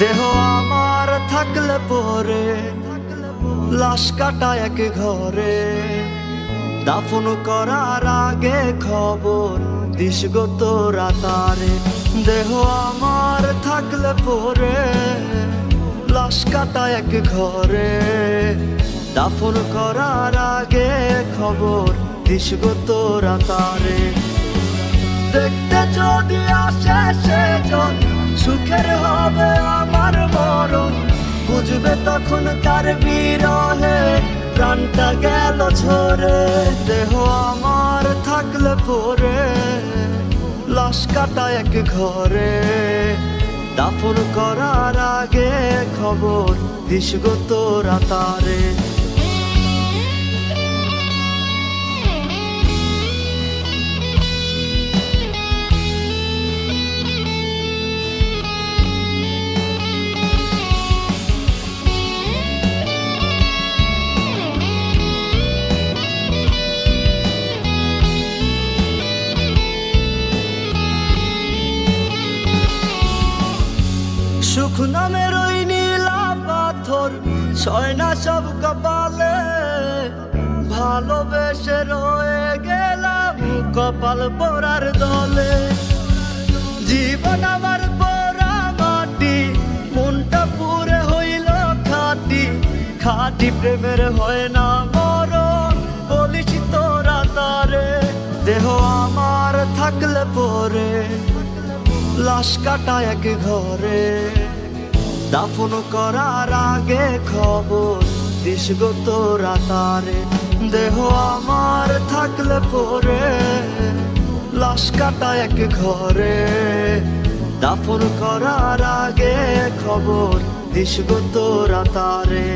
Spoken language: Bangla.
দেহ আমার থাকলে পরে লাশ কাটা এক ঘরে, দাফন করার আগে খবর দিস গো তোরা তারে। দেহ আমার থাকলে পরে লাশ কাটা এক ঘরে, দাফন করার আগে খবর দিস গো তোরা তারে। দেখতে যদি আসে সেজন সুখের হবে আমার মরণ, বুঝবে তখন তার বিরহে প্রাণটা গেল ঝরে। দেহ আমার থাকলে পরে লাশ কাটা এক ঘরে, দাফন করার আগে খবর দিস গো তোরা তারে। সুখ নামের ওই নীলা পাথর সয় না সব কপালে, ভালোবেসে রয়ে গেলাম কপাল পোড়ার দলে। জীবন আমার পোড়া মাটি, মনটা পুরে হইল খাটি, খাটি প্রেমের হয় না মরণ, বলিস তোরা তারে। দেহ আমার থাকলে পরে লাশ কাটা এক ঘরে, দাফন করার আগে খবর দিস গো তোরা তারে। দেহ আমার থাকলে পরে লাশ কাটা এক ঘরে, দাফন করার আগে খবর দিস গো তোরা তারে।